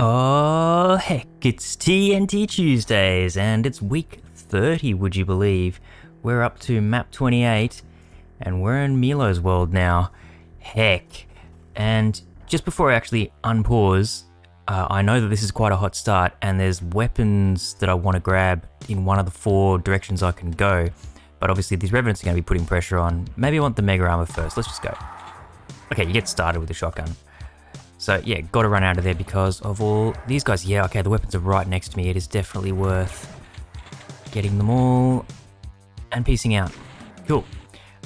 Oh heck, it's TNT Tuesdays and it's week 30, would you believe? We're up to MAP28 and we're in Milo's world now. Heck. And just before I actually unpause, I know that this is quite a hot start and there's weapons that I want to grab in one of the 4 directions I can go. But obviously these revenants are going to be putting pressure on. Maybe I want the mega armor first. Let's just go. Okay, you get started with the shotgun. So yeah, got to run out of there because of all these guys. Yeah, okay, the weapons are right next to me. It is definitely worth getting them all and piecing out. Cool.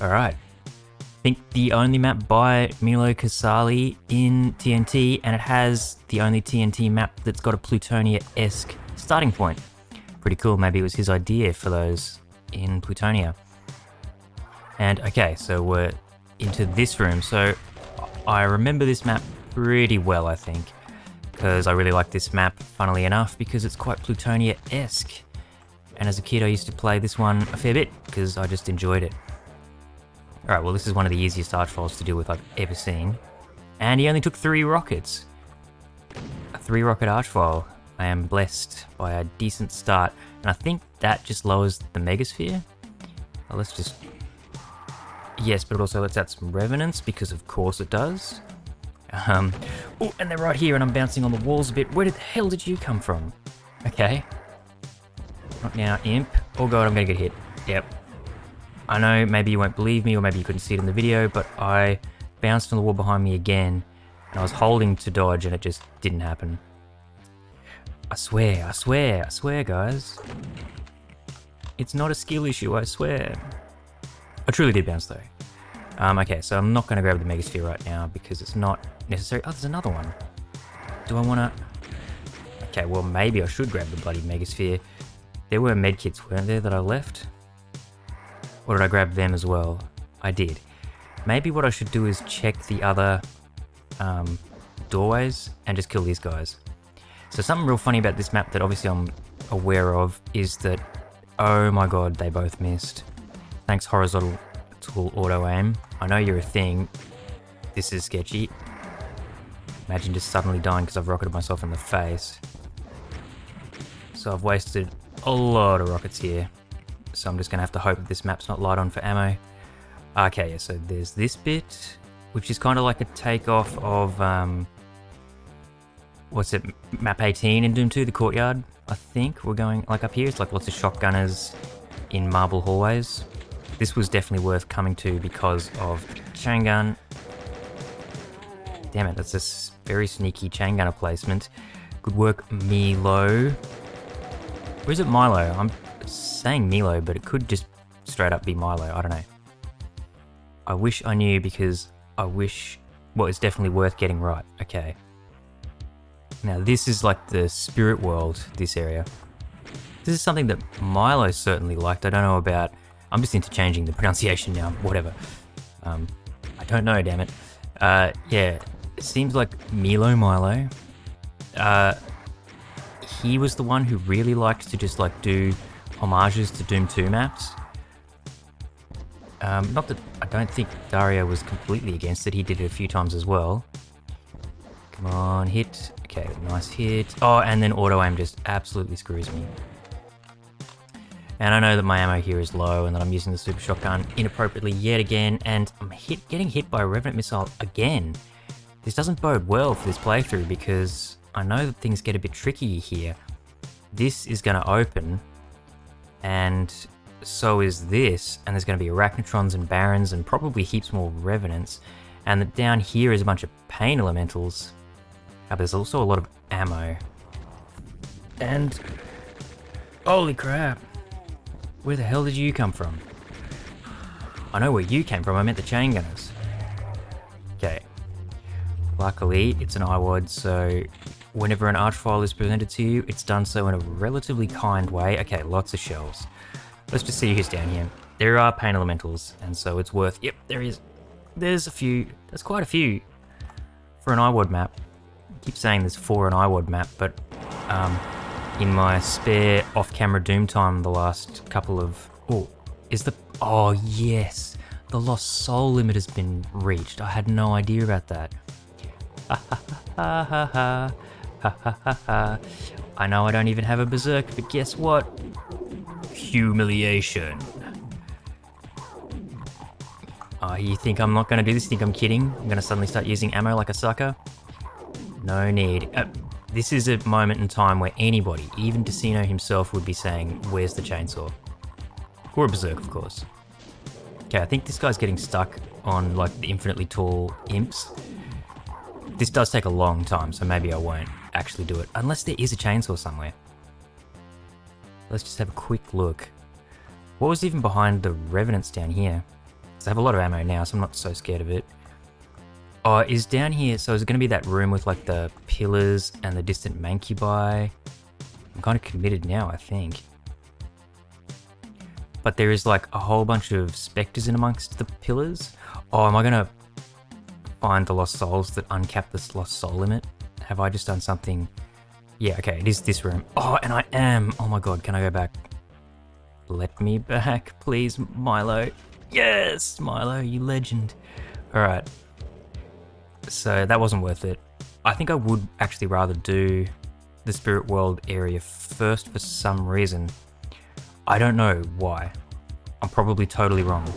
All right. I think the only map by Milo Casali in TNT, and it has the only TNT map that's got a Plutonia-esque starting point. Pretty cool. Maybe it was his idea for those in Plutonia. And okay, so we're into this room. So I remember this map pretty well, I think, because I really like this map, funnily enough, because it's quite Plutonia-esque. And as a kid, I used to play this one a fair bit because I just enjoyed it. Alright, well, this is one of the easiest archfiles to deal with I've ever seen. And he only took 3 rockets. A 3-rocket archfile. I am blessed by a decent start. And I think that just lowers the Megasphere. Well, let's just... Yes, but it also lets out some Revenants, because of course it does. Oh, and they're right here and I'm bouncing on the walls a bit. Where the hell did you come from? Okay. Not now, imp. Oh god, I'm gonna get hit. Yep. I know maybe you won't believe me or maybe you couldn't see it in the video, but I bounced on the wall behind me again and I was holding to dodge and it just didn't happen. I swear, guys. It's not a skill issue, I swear. I truly did bounce though. Okay, so I'm not going to grab the Megasphere right now because it's not necessary. Oh, there's another one. Do I want to... Okay, well, maybe I should grab the bloody Megasphere. There were medkits, weren't there, that I left? Or did I grab them as well? I did. Maybe what I should do is check the other doorways and just kill these guys. So something real funny about this map that obviously I'm aware of is that... Oh my god, they both missed. Thanks, horizontal auto aim. I know you're a thing. This is sketchy. Imagine just suddenly dying because I've rocketed myself in the face. So I've wasted a lot of rockets here. So I'm just going to have to hope that this map's not light on for ammo. Okay, yeah, so there's this bit, which is kind of like a takeoff of, what's it, map 18 in Doom 2, the courtyard, I think. We're going, like up here, it's like lots of shotgunners in marble hallways. This was definitely worth coming to because of the chain gun. Damn it, that's a very sneaky chain gunner placement. Good work, Milo. Or is it Milo? I'm saying Milo, but it could just straight up be Milo. I don't know. I wish I knew because I wish... Well, it's definitely worth getting right. Okay. Now, this is like the spirit world, this area. This is something that Milo certainly liked. I don't know about... I'm just interchanging the pronunciation now, whatever. I don't know, damn it. Yeah, it seems like Milo. He was the one who really liked to just like do homages to Doom 2 maps. Not that I don't think Dario was completely against it, he did it a few times as well. Come on, hit. Okay, nice hit. Oh, and then auto aim just absolutely screws me. And I know that my ammo here is low and that I'm using the super shotgun inappropriately yet again, and I'm getting hit by a Revenant missile again. This doesn't bode well for this playthrough because I know that things get a bit tricky here. This is going to open, and so is this, and there's going to be Arachnotrons and Barons and probably heaps more Revenants, and down here is a bunch of Pain Elementals. But there's also a lot of ammo. And... holy crap! Where the hell did you come from? I know where you came from, I meant the chain gunners. Okay. Luckily, it's an IWAD, so whenever an archfile is presented to you, it's done so in a relatively kind way. Okay, lots of shells. Let's just see who's down here. There are Pain Elementals, and so it's worth... Yep, there is. There's a few. There's quite a few for an IWAD map. I keep saying there's 4 an IWAD map, but in my spare off-camera Doom time the last couple of... Oh, is the... Oh, yes. The Lost Soul limit has been reached. I had no idea about that. Ha ha ha ha. I know I don't even have a berserk, but guess what? Humiliation. Oh, you think I'm not gonna do this? You think I'm kidding? I'm gonna suddenly start using ammo like a sucker? No need. This is a moment in time where anybody, even Decino himself, would be saying, where's the chainsaw? Or a berserk, of course. Okay, I think this guy's getting stuck on like the infinitely tall imps. This does take a long time, so maybe I won't actually do it, unless there is a chainsaw somewhere. Let's just have a quick look. What was even behind the revenants down here? Because I have a lot of ammo now, so I'm not so scared of it. Oh, is down here, so is it going to be that room with like the pillars and the distant mancubi? I'm kind of committed now, I think. But there is like a whole bunch of specters in amongst the pillars. Oh, am I going to find the lost souls that uncap this lost soul limit? Have I just done something? Yeah, okay, it is this room. Oh, and I am. Oh my god, can I go back? Let me back, please, Milo. Yes, Milo, you legend. Alright. So that wasn't worth it. I think I would actually rather do the spirit world area first for some reason. I don't know why. I'm probably totally wrong.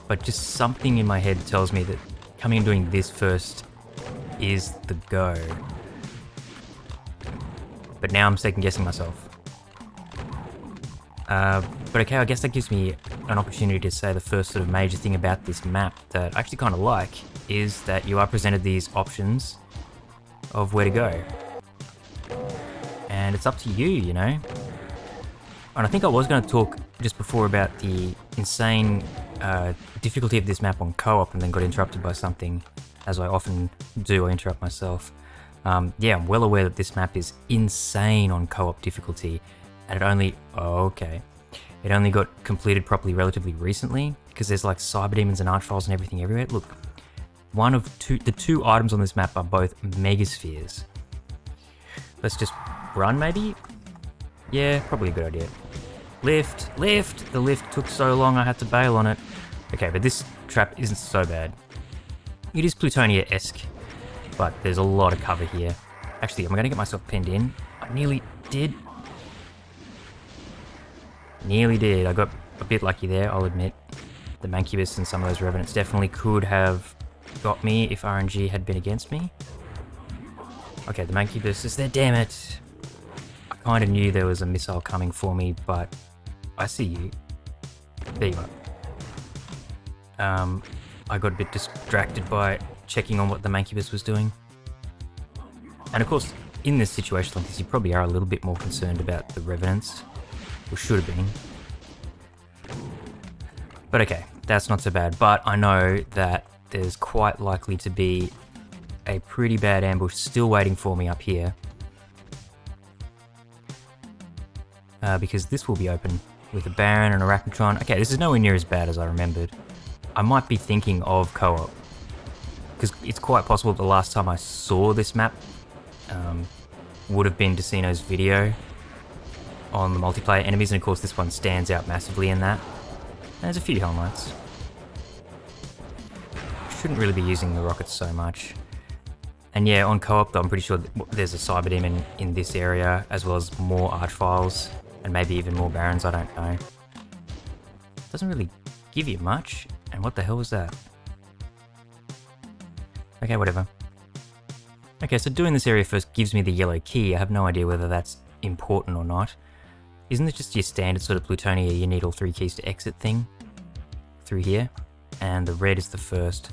But just something in my head tells me that coming and doing this first is the go. But now I'm second guessing myself. But okay, I guess that gives me an opportunity to say the first sort of major thing about this map that I actually kind of like is that you are presented these options of where to go. And it's up to you, you know? And I think I was going to talk just before about the insane difficulty of this map on co-op and then got interrupted by something, as I often do, I interrupt myself. Yeah, I'm well aware that this map is insane on co-op difficulty, and it only... Oh, okay. It only got completed properly relatively recently, because there's like cyber demons and archfiles and everything everywhere. Look, the two items on this map are both megaspheres. Let's just run, maybe? Yeah, probably a good idea. Lift! The lift took so long I had to bail on it. Okay, but this trap isn't so bad. It is Plutonia-esque, but there's a lot of cover here. Actually, am I going to get myself pinned in? I nearly did. Nearly did. I got a bit lucky there, I'll admit. The Mancubus and some of those Revenants definitely could have got me if RNG had been against me. Okay, the Mancubus is there, damn it! I kind of knew there was a missile coming for me, but I see you. There you are. I got a bit distracted by checking on what the Mancubus was doing. And of course, in this situation like this, you probably are a little bit more concerned about the Revenants. Or should have been. But okay, that's not so bad. But I know that there's quite likely to be a pretty bad ambush still waiting for me up here. Because this will be open with a Baron and a Arachnotron. Okay, this is nowhere near as bad as I remembered. I might be thinking of co-op. Because it's quite possible the last time I saw this map would have been Decino's video on the multiplayer enemies, and of course this one stands out massively in that. And there's a few Hell Knights. Shouldn't really be using the rockets so much. And yeah, on co-op though, I'm pretty sure there's a Cyber Demon in this area, as well as more Archfiles, and maybe even more Barons, I don't know. Doesn't really give you much, and what the hell was that? Okay, whatever. Okay, so doing this area first gives me the yellow key. I have no idea whether that's important or not. Isn't it just your standard sort of Plutonia, you need all 3 keys to exit thing? Through here. And the red is the first.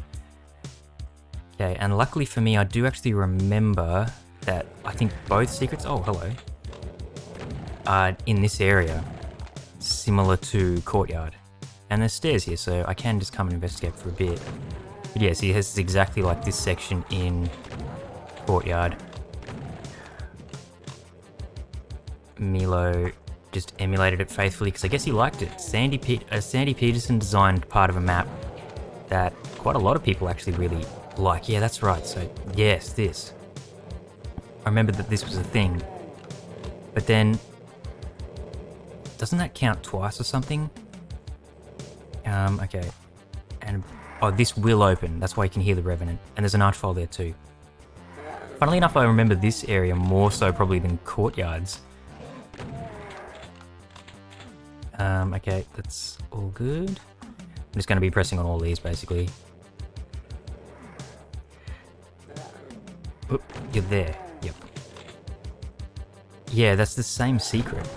Okay, and luckily for me, I do actually remember that I think both secrets... Oh, hello. Are in this area. Similar to Courtyard. And there's stairs here, so I can just come and investigate for a bit. But yeah, see, this is exactly like this section in Courtyard. Milo just emulated it faithfully because I guess he liked it. Sandy Peterson designed part of a map that quite a lot of people actually really like. Yeah, that's right. So yes, this. I remember that this was a thing. But then, doesn't that count twice or something? Okay. And, oh, this will open. That's why you can hear the Revenant. And there's an Archfile there too. Funnily enough, I remember this area more so probably than courtyards. Okay, that's all good. I'm just going to be pressing on all these, basically. Oop, you're there. Yep. Yeah, that's the same secret.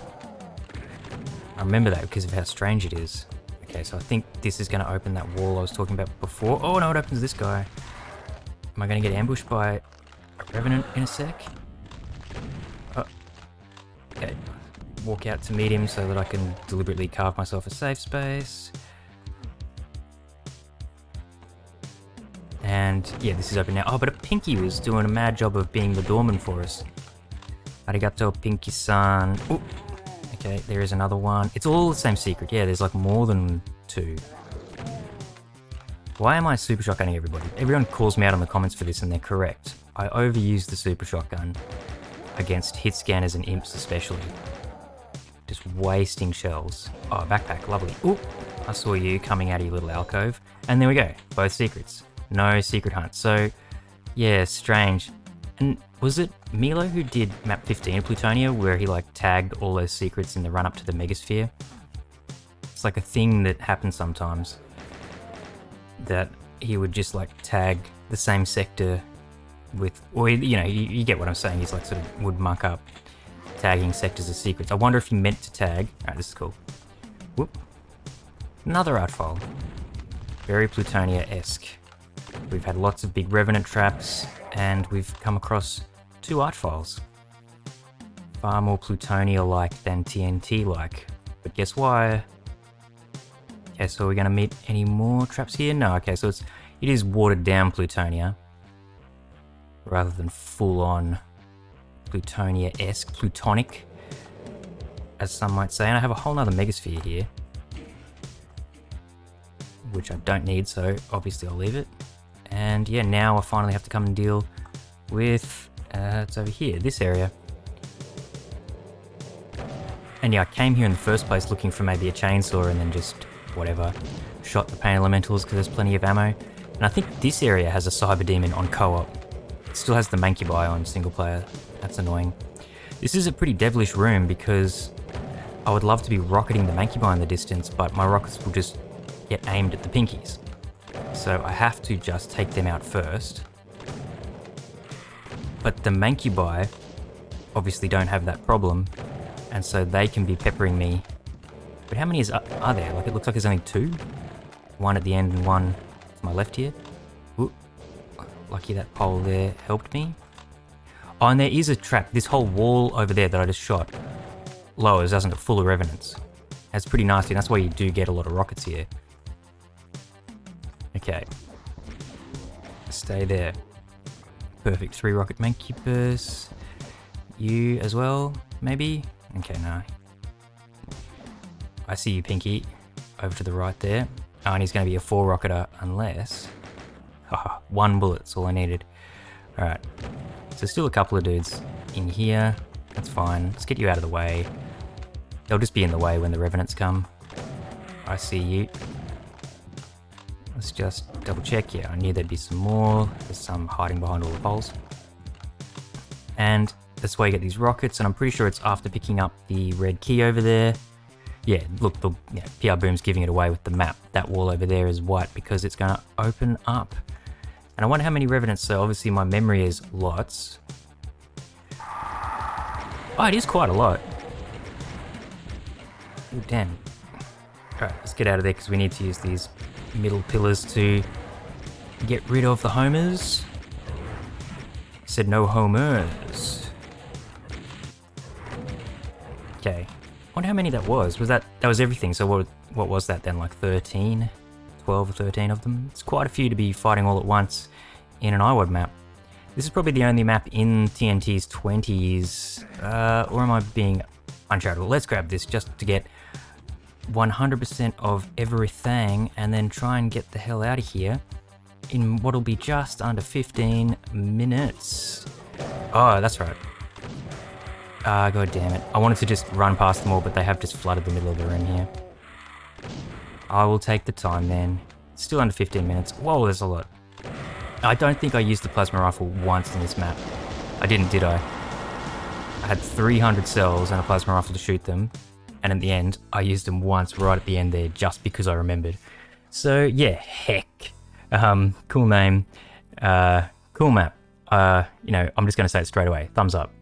I remember that because of how strange it is. Okay, so I think this is going to open that wall I was talking about before. Oh no, it opens this guy. Am I going to get ambushed by a revenant in a sec? Oh. Okay. Walk out to meet him so that I can deliberately carve myself a safe space. And yeah, this is open now. Oh, but a Pinky was doing a mad job of being the doorman for us. Arigato, Pinky-san. Ooh. Okay, there is another one. It's all the same secret. Yeah, there's like more than 2. Why am I super shotgunning everybody? Everyone calls me out on the comments for this and they're correct. I overuse the super shotgun against hit scanners and imps especially. Just wasting shells. Oh, backpack, lovely. Ooh, I saw you coming out of your little alcove. And there we go, both secrets. No secret hunt. So, yeah, strange. And was it Milo who did map 15 of Plutonia where he like tagged all those secrets in the run up to the Megasphere? It's like a thing that happens sometimes. That he would just like tag the same sector with, or you know, you get what I'm saying. He's like sort of would muck up tagging sectors as secrets. I wonder if he meant to tag. Alright, this is cool. Whoop. Another art file. Very Plutonia-esque. We've had lots of big revenant traps, and we've come across 2 art files. Far more Plutonia-like than TNT-like. But guess why? Okay, so are we going to meet any more traps here? No, okay, so it is watered down Plutonia. Rather than full-on Plutonia-esque, plutonic, as some might say. And I have a whole nother Megasphere here. Which I don't need, so obviously I'll leave it. And yeah, now I finally have to come and deal with, it's over here, this area. And yeah, I came here in the first place looking for maybe a chainsaw and then just, whatever, shot the pain elementals because there's plenty of ammo. And I think this area has a cyber demon on co-op. It still has the Mancubi on single player. That's annoying. This is a pretty devilish room because I would love to be rocketing the Mancubi in the distance, but my rockets will just get aimed at the Pinkies. So I have to just take them out first. But the Mancubi obviously don't have that problem, and so they can be peppering me. But how many are there? Like, it looks like there's only 2. One at the end and one to my left here. Ooh, lucky that pole there helped me. Oh, and there is a trap. This whole wall over there that I just shot lowers, doesn't it? Full of revenants. That's pretty nasty, and that's why you do get a lot of rockets here. Okay. Stay there. Perfect. 3 rocket Mancubus. You as well, maybe? Okay, no. I see you, Pinky. Over to the right there. Oh, and he's going to be a 4 rocketer unless... Haha, 1 bullet, that's all I needed. Alright. So still a couple of dudes in here. That's fine. Let's get you out of the way. They'll just be in the way when the revenants come. I see you. Let's just double check. Yeah, I knew there'd be some more. There's some hiding behind all the poles. And that's why you get these rockets, and I'm pretty sure it's after picking up the red key over there. Yeah, look, PrBoom's giving it away with the map. That wall over there is white because it's going to open up. And I wonder how many revenants, so obviously my memory is lots. Oh, it is quite a lot. Oh, damn. Alright, let's get out of there because we need to use these middle pillars to get rid of the homers. Said no homers. Okay. Wonder how many that was. That was everything. So what was that then? Like 13? 12 or 13 of them? It's quite a few to be fighting all at once in an IWAD map. This is probably the only map in TNT's 20s. Or am I being uncharitable? Let's grab this just to get 100% of everything and then try and get the hell out of here in what'll be just under 15 minutes. Oh, that's right. God damn it. I wanted to just run past them all, but they have just flooded the middle of the room here. I will take the time then. It's still under 15 minutes. Whoa, there's a lot. I don't think I used the plasma rifle once in this map. I didn't, did I? I had 300 cells and a plasma rifle to shoot them, and at the end, I used them once right at the end there just because I remembered. So yeah, heck. Cool name, cool map. I'm just going to say it straight away, thumbs up,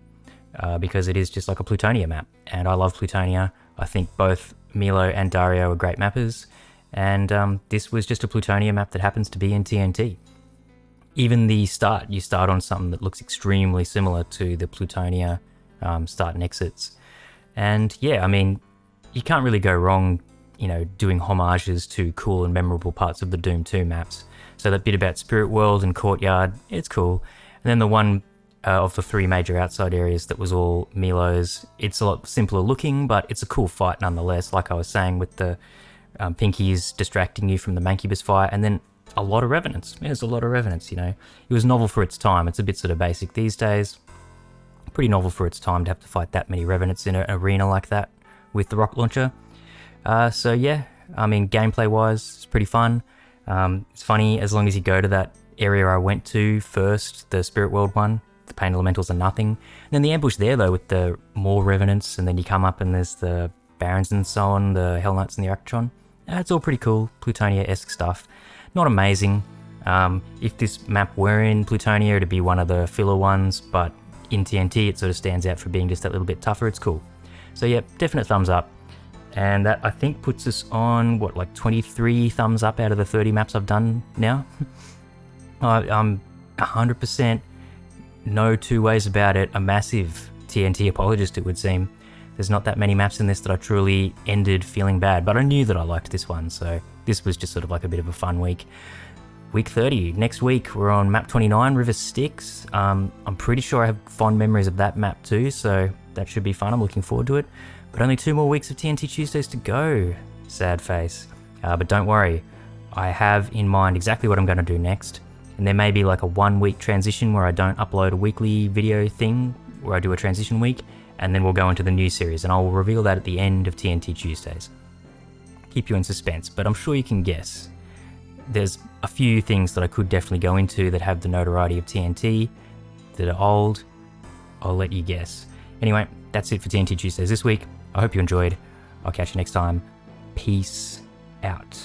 because it is just like a Plutonia map, and I love Plutonia. I think both Milo and Dario are great mappers, and this was just a Plutonia map that happens to be in TNT. Even the start, you start on something that looks extremely similar to the Plutonia start and exits. And yeah, I mean, you can't really go wrong, doing homages to cool and memorable parts of the Doom 2 maps. So that bit about Spirit World and Courtyard, it's cool. And then the one of the 3 major outside areas that was all Milo's, it's a lot simpler looking, but it's a cool fight nonetheless, like I was saying, with the pinkies distracting you from the Mancubus fight, and then a lot of Revenants. There's a lot of Revenants, It was novel for its time. It's a bit sort of basic these days. Pretty novel for its time to have to fight that many Revenants in an arena like that with the rocket launcher. So yeah, I mean, gameplay-wise, it's pretty fun. It's funny, as long as you go to that area I went to first, the Spirit World one, the Pain Elementals are nothing. And then the ambush there, though, with the more Revenants, and then you come up and there's the Barons and so on, the Hell Knights and the Arctron. It's all pretty cool, Plutonia-esque stuff. Not amazing. If this map were in Plutonia, it'd be one of the filler ones, but in TNT it sort of stands out for being just that little bit tougher. It's cool. So yeah, definite thumbs up. And that, I think, puts us on, like 23 thumbs up out of the 30 maps I've done now? I'm 100%, no two ways about it, a massive TNT apologist, it would seem. There's not that many maps in this that I truly ended feeling bad, but I knew that I liked this one, so this was just sort of like a bit of a fun week. Week 30, next week we're on map 29, River Styx. I'm pretty sure I have fond memories of that map too, so that should be fun. I'm looking forward to it. But only 2 more weeks of TNT Tuesdays to go. Sad face. But don't worry, I have in mind exactly what I'm going to do next. And there may be like a 1-week transition where I don't upload a weekly video thing, where I do a transition week, and then we'll go into the new series, and I will reveal that at the end of TNT Tuesdays. Keep you in suspense, but I'm sure you can guess. There's a few things that I could definitely go into that have the notoriety of TNT, that are old. I'll let you guess. Anyway, that's it for TNT Tuesdays this week. I hope you enjoyed. I'll catch you next time. Peace out.